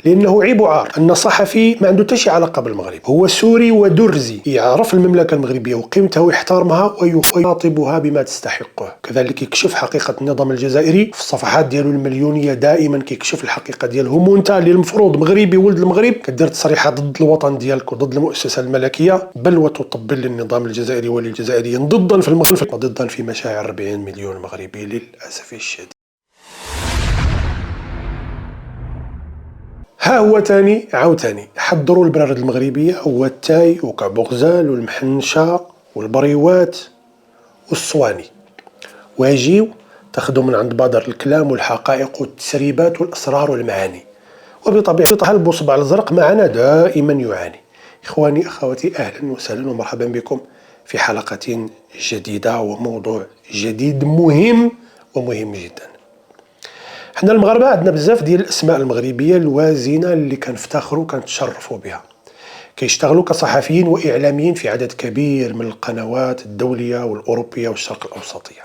لأنه عيب وعار أن صحفي ما عنده شي علاقة بالمغرب، هو سوري ودرزي، يعرف المملكة المغربية وقيمتها ويحترمها ويخاطبها بما تستحقه. كذلك يكشف حقيقة النظام الجزائري في الصفحات ديالو المليونية، دائما كيكشف الحقيقة ديالهم. وانت اللي المفروض مغربي ولد المغرب كدير تصريحات ضد الوطن ديالك وضد المؤسسة الملكية، بل وتطبل للنظام الجزائري وللجزائريين ضدا في المغرب وضدا في مشاعر 40 مليون مغربي للأسف الشديد. ها هو تاني حضروا البرارد المغربية، هو التاي وكعب غزال والمحنشة والبريوات والصواني، واجيو تاخذوا من عند بادر الكلام والحقائق والتسريبات والأسرار والمعاني. وبطبيعة الحال بصبع الزرق معنا دائما يعاني. إخواني أخواتي، أهلا وسهلا ومرحبا بكم في حلقة جديدة وموضوع جديد مهم جدا. حنا المغاربة عندنا بزاف ديال الأسماء المغربية الوازنة اللي كنفتخروا كنتشرفوا بها، كيشتغلوا كصحفيين وإعلاميين في عدد كبير من القنوات الدولية والأوروبية والشرق الأوسطية.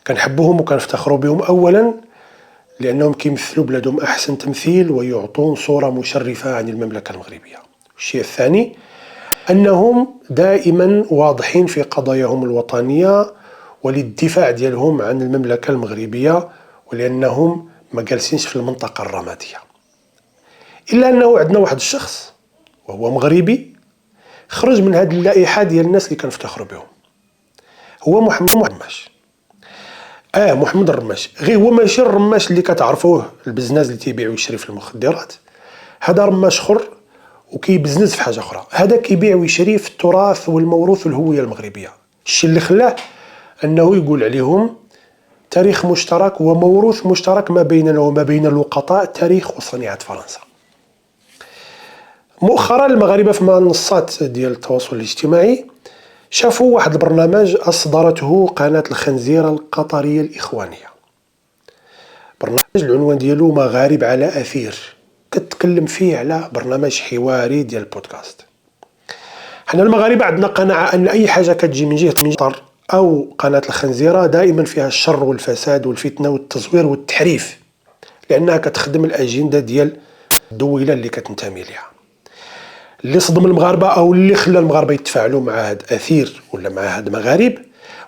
كنحبوهم وكنفتخروا بهم أولا لأنهم كيمثلوا بلادهم أحسن تمثيل ويعطون صورة مشرفة عن المملكة المغربية. الشيء الثاني أنهم دائما واضحين في قضاياهم الوطنية وللدفاع ديالهم عن المملكة المغربية، ولأنهم ما جالسينش في المنطقة الرمادية. إلا أنه عندنا واحد الشخص وهو مغربي خرج من هذه اللائحة ديال الناس اللي كنفتخروا بهم، هو محمد الرماش. محمد الرماش، غير هو ماشي الرماش اللي كتعرفوه البزناز اللي تيبيع ويشري في المخدرات، هذا رماش اخر وكيبزنز في حاجه اخرى. هذا كيبيع ويشري في التراث والموروث والهويه المغربيه. الشيء اللي خلاه انه يقول عليهم تاريخ مشترك وموروث مشترك ما بيننا وما بين اللقطاء، تاريخ وصنيعه فرنسا. مؤخرا المغاربه في منصات ديال التواصل الاجتماعي شافوا واحد البرنامج أصدرته قناة الخنزيرة القطرية الإخوانية. برنامج العنوان ديالو مغارب على أثير، كتكلم فيه على برنامج حواري ديال البودكاست. حنا المغاربة عندنا قناعة أن أي حاجة كتجي من جهة قطر أو قناة الخنزيرة دائما فيها الشر والفساد والفتنة والتزوير والتحريف، لأنها كتخدم الأجندة ديال الدولة اللي كتنتمي لها. اللي صدم المغاربة أو اللي خلى المغاربة يتفاعلوا مع هاد أثير ولا مع هاد مغارب،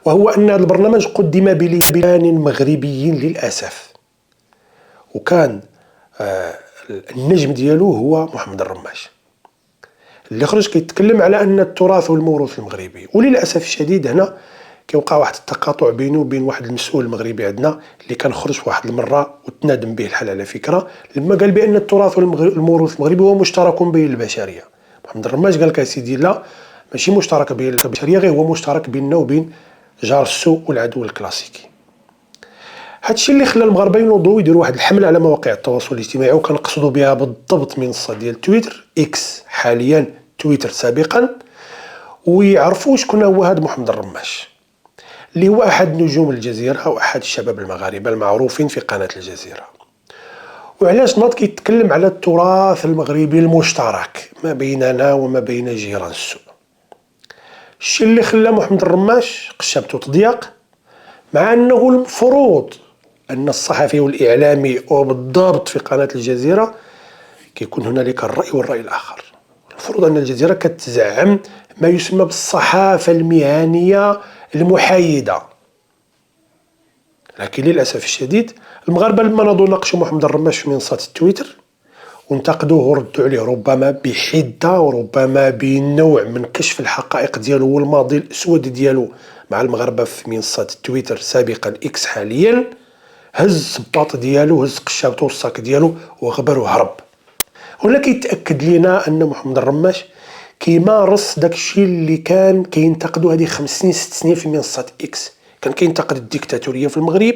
وهو أن هذا البرنامج قدم بلسان مغربي للأسف، وكان النجم ديالو هو محمد الرماش اللي خرج كيتكلم على أن التراث والموروث المغربي. وللأسف الشديد هنا كيوقع واحد التقاطع بينه وبين واحد المسؤول المغربي عندنا اللي كان خرج واحد المرة وتنادم به الحال على فكرة، لما قال بأن التراث والموروث المغربي هو مشترك بين البشرية. محمد الرماش قال لك سيدي لا، ماشي مشترك بين البشريه، غير هو مشترك بيننا وبين جار السوء والعدو الكلاسيكي. هادشي اللي خلى المغاربه ينوضوا يديروا واحد الحمله على مواقع التواصل الاجتماعي، وكنقصدوا بها بالضبط منصه ديال تويتر اكس حاليا، تويتر سابقا، ويعرفوا شكون هو هذا محمد الرماش اللي هو احد نجوم الجزيره او احد الشباب المغاربه المعروفين في قناه الجزيره. وعلاش ناض كيتكلم على التراث المغربي المشترك ما بيننا وما بين جيران السوء. الشيء اللي خلى محمد الرماش قشبته تضيق، مع انه المفروض ان الصحفي والاعلامي وبالضبط في قناه الجزيره كيكون هنالك الراي والراي الاخر. المفروض ان الجزيره كتزعم ما يسمى بالصحافه المهنيه المحايده، لكن للأسف الشديد المغاربة لما ناضوا ناقشوا محمد الرماش في منصات التويتر وانتقدوه وردوا عليه ربما بحدة وربما بنوع من كشف الحقائق ديالو والماضي الأسود ديالو مع المغاربة في منصات التويتر سابقا اكس حاليا، هز السباط ديالو، هز قشابته والصاك ديالو وغبر وهرب. هنا كيتأكد لنا أن محمد الرماش كيمارس داكشي اللي كان كينتقدوا هذه 5 سنين 6 سنين في منصات اكس. كان كينتقد الديكتاتورية في المغرب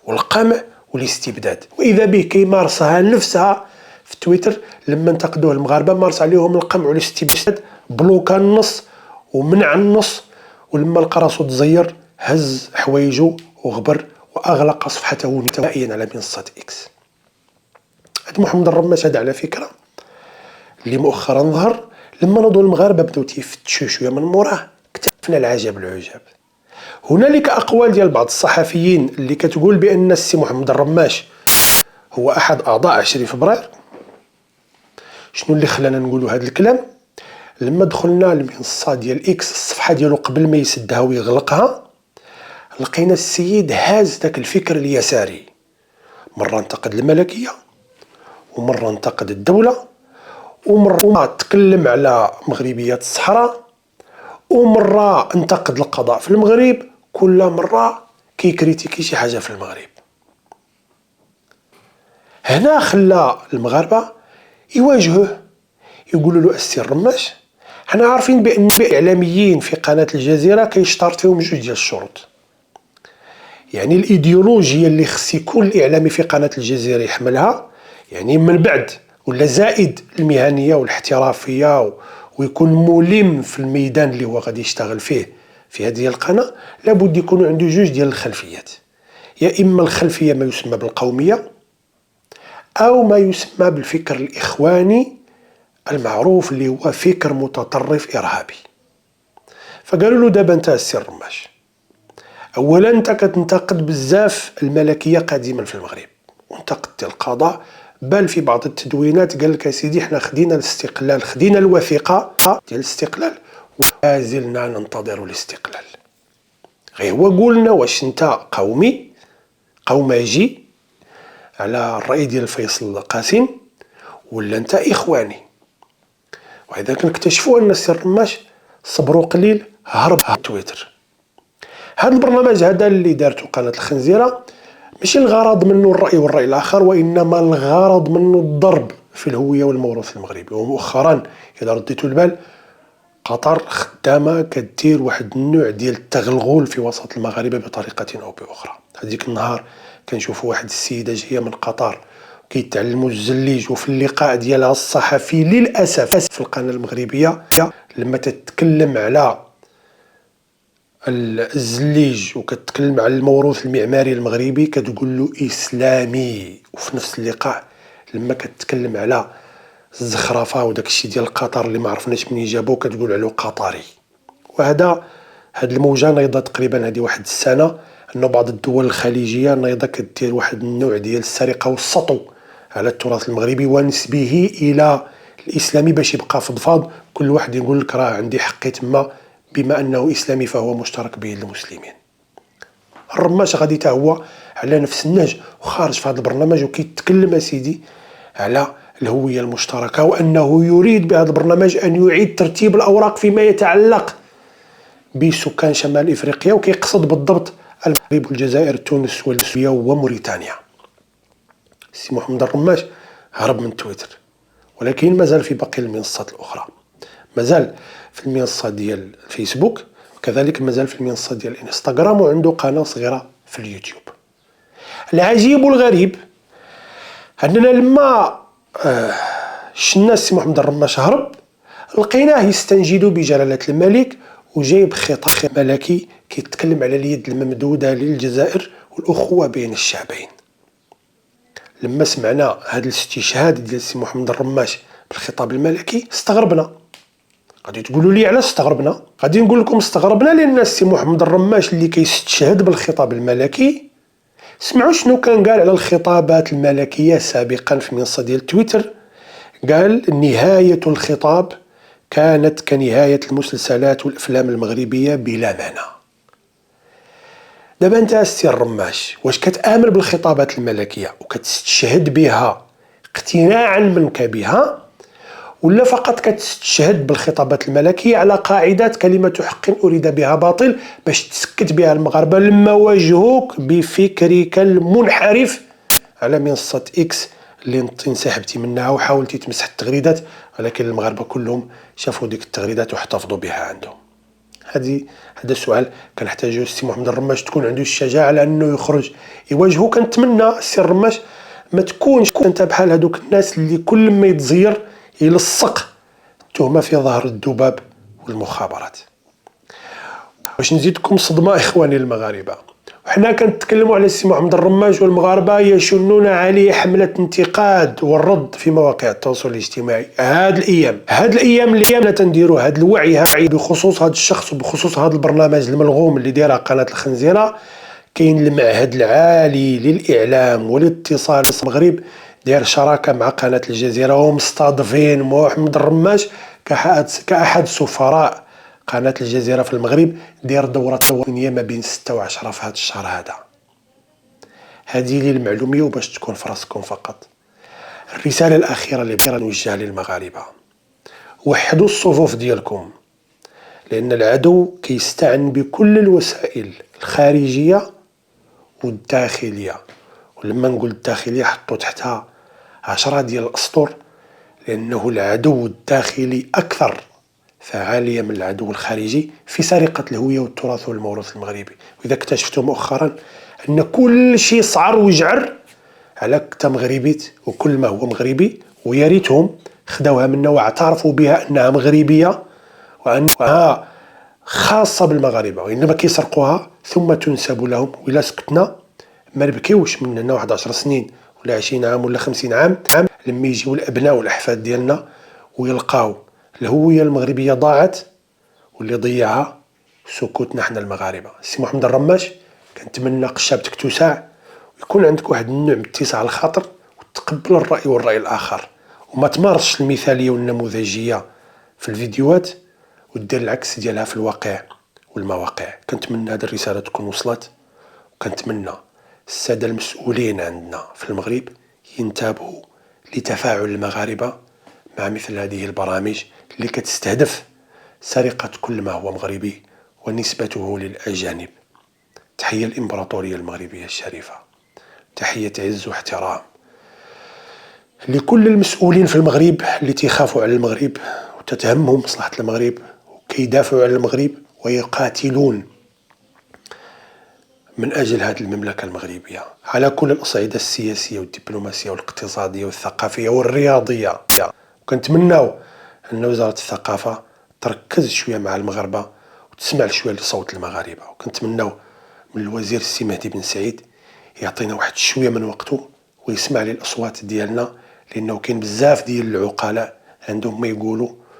والقمع والاستبداد، وإذا به كيمارسها نفسها في تويتر. لما انتقدوه المغاربة مارس عليهم القمع والاستبداد، بلوكا النص ومنع النص، ولما لقى راسو تزير هز حوايجو وغبر وأغلق صفحته نهائيا على منصة اكس. هذا محمد الرماش هذا على فكرة اللي مؤخرا ظهر لما نضوا المغاربة بداو تيفتشوا شوية من موراه، اكتشفنا العجب العجاب. هنالك أقوال ديال بعض الصحفيين اللي كتقول بأن السي محمد الرماش هو أحد أعضاء 20 فبراير، شنو اللي خلانا نقولوا هذا الكلام؟ لما دخلنا المنصه ديال اكس، الصفحه ديالو قبل ما يسدها ويغلقها، لقينا السيد هاز داك الفكر اليساري، مره انتقد الملكيه، ومره انتقد الدوله، ومره تكلم على مغربيه الصحراء، ومره انتقد القضاء في المغرب. كل مره كيكريتيكي شي حاجه في المغرب. هنا خلى المغاربه يواجهوه، يقولوا له السي الرماش، حنا عارفين بان الاعلاميين في قناه الجزيره كيشترط فيهم جوج ديال الشروط. يعني الايديولوجيا اللي خص يكون الاعلامي في قناه الجزيره يحملها، يعني من بعد ولا زائد المهنيه والاحترافيه ويكون ملم في الميدان اللي هو غادي يشتغل فيه في هذه القناه، لابد يكونوا عنده جوج ديال الخلفيات. يا اما الخلفيه ما يسمى بالقوميه، او ما يسمى بالفكر الاخواني المعروف اللي هو فكر متطرف ارهابي. فقالوا له دابا انت السي الرماش، اولا انت كتنتقد بزاف الملكيه قديما في المغرب، وانتقدت القضاء، بل في بعض التدوينات قال لك سيدي حنا خدينا الاستقلال، خدينا الوثيقه ديال الاستقلال وما زلنا ننتظر الاستقلال. غير هو قولنا واش انت قومي قوماجي على الراي ديال فيصل القاسم، ولا انت اخواني؟ وإذا كنكتشفوا ان السي الرماش صبروا قليل هرب تويتر. هذا البرنامج هذا اللي دارته قناه الخنزيره ماشي الغرض منه الراي والراي الاخر، وانما الغرض منه الضرب في الهويه والموروث المغربي. ومؤخرا اذا رديتوا البال، قطر خدامه كدير واحد النوع ديال التغلغل في وسط المغاربه بطريقه او باخرى. هذيك النهار كنشوفوا واحد السيده جايه من قطر كيتعلموا الزليج، وفي اللقاء ديالها الصحفي للاسف في القناه المغربيه لما تتكلم على الزليج وكتكلم على الموروث المعماري المغربي كتقول له اسلامي، وفي نفس اللقاء لما كتكلم على الزخرفه وداك الشيء ديال قطر اللي ما عرفناش منين جابوه كتقول عليه قطري. هاد الموجه نايضه تقريبا هذه واحد السنه، انه بعض الدول الخليجيه نايضه كدير واحد النوع ديال السرقه والسطو على التراث المغربي ونسبه الى الاسلامي باش يبقى فضفاض، كل واحد يقول لك راه عندي حقي تما بما انه اسلامي فهو مشترك به المسلمين. الرماش غادي تا هو على نفس النهج وخارج في هذا البرنامج وكيتكلم اسيدي على الهويه المشتركه، وانه يريد بهذا البرنامج ان يعيد ترتيب الاوراق فيما يتعلق بسكان شمال افريقيا، وكيقصد بالضبط المغرب والجزائر تونس والسوريا وموريتانيا. السي محمد الرماش هرب من تويتر، ولكن مازال في باقي المنصات الاخرى، مازال في المنصه ديال الفيسبوك، وكذلك مازال في المنصه ديال الانستغرام، وعنده قناه صغيره في اليوتيوب. العجيب والغريب اننا لما شنا السي محمد الرماش هرب، لقيناه يستنجد بجلاله الملك وجايب خطاب ملكي كيتكلم على اليد الممدوده للجزائر والاخوه بين الشعبين. لما سمعنا هذا الاستشهاد ديال السي محمد الرماش بالخطاب الملكي استغربنا. غادي تقولوا لي علاش استغربنا؟ غادي نقول لكم استغربنا لان السي محمد الرماش اللي كيستشهد بالخطاب الملكي، سمعوا شنو كان قال على الخطابات الملكيه سابقا في منصه ديال تويتر. قال نهايه الخطاب كانت كنهايه المسلسلات والافلام المغربيه بلا معنى. دابا انت السي الرماش واش كتآمن بالخطابات الملكيه وكتستشهد بها اقتناعا منك بها، ولا فقط كتستشهد بالخطابات الملكيه على قاعده كلمه حق اريد بها باطل باش تسكت بها المغاربه لما واجهوك بفكرك المنحرف على منصه اكس اللي انسحبتي منها وحاولتي تمسح التغريدات، ولكن المغاربه كلهم شافوا ديك التغريدات واحتفظوا بها عندهم. هذا السؤال كنحتاجو السي محمد الرماش تكون عنده الشجاعه على انه يخرج يواجهو. كنتمنى السي الرماش ما تكونش انت بحال هذوك الناس اللي كل ما يتزير يلصق التهمه في ظهر الذباب والمخابرات. باش نزيدكم صدمه اخواني المغاربه، وحنا كنتكلموا على السي محمد الرماش والمغاربه يشنون عليه حمله انتقاد والرد في مواقع التواصل الاجتماعي. هاد الايام اللي تنديروا هاد الوعي بخصوص هاد الشخص وبخصوص هاد البرنامج الملغوم اللي دايره قناه الخنزيره، كاين المعهد العالي للاعلام والاتصال في المغرب داير شراكة مع قناة الجزيرة ومستضيفين محمد الرماش كأحد سفراء قناة الجزيرة في المغرب. داير دورة تلفزيونية ما بين 6 و 10 في هذا الشهر هذا. هذه لي المعلومية وباش تكون في راسكم فقط. الرسالة الأخيرة اللي بغيت نوجهها للمغاربة: وحدوا الصفوف ديالكم، لأن العدو كيستعن بكل الوسائل الخارجية والداخلية. ولما نقول الداخلية حطوا تحتها 10 ديال الأسطر، لأنه العدو الداخلي أكثر فعالية من العدو الخارجي في سرقة الهوية والتراث والموروث المغربي. وإذا اكتشفتوا مؤخرا أن كل شيء صعر وجعر على كتا مغربيت وكل ما هو مغربي، ويا ريتهم خداوها منا واعترفوا بها أنها مغربية وأنها خاصة بالمغاربة، وإنما كيسرقوها ثم تنسب لهم. وإلا سكتنا ما نبكيوش من هنا واحد 10 سنين ولا 20 عام ولا 50 عام لما يجيو الأبناء والأحفاد ديالنا ويلقاو الهوية المغربية ضاعت، واللي ضيعها سكوتنا حنا المغاربة. السي محمد الرماش، كنتمنى قشابتك توسع ويكون عندك واحد النوع من اتساع الخاطر وتقبل الرأي والرأي الآخر، وما تمارسش المثالية والنموذجية في الفيديوهات ودير العكس ديالها في الواقع والمواقع. كنتمنى هذه الرسالة تكون وصلت، وكنتمنى السادة المسؤولين عندنا في المغرب ينتبهوا لتفاعل المغاربة مع مثل هذه البرامج اللي كتستهدف سرقة كل ما هو مغربي ونسبته للأجانب. تحية الإمبراطورية المغربية الشريفة، تحية عز واحترام لكل المسؤولين في المغرب اللي تيخافوا على المغرب وتتهمهم مصلحة المغرب وكيدافعوا على المغرب ويقاتلون من أجل هذه المملكة المغربية على كل الأصعدة السياسية والدبلوماسية والاقتصادية والثقافية والرياضية. وكنتمناو أن وزارة الثقافة تركز شوية مع المغاربة وتسمع شوية لصوت المغاربة. وكنتمناو من الوزير السي مهدي بن سعيد يعطينا واحد شوية من وقته ويسمع للأصوات ديالنا، لأنه كاين بزاف ديال العقلاء عندهم ما يقولوا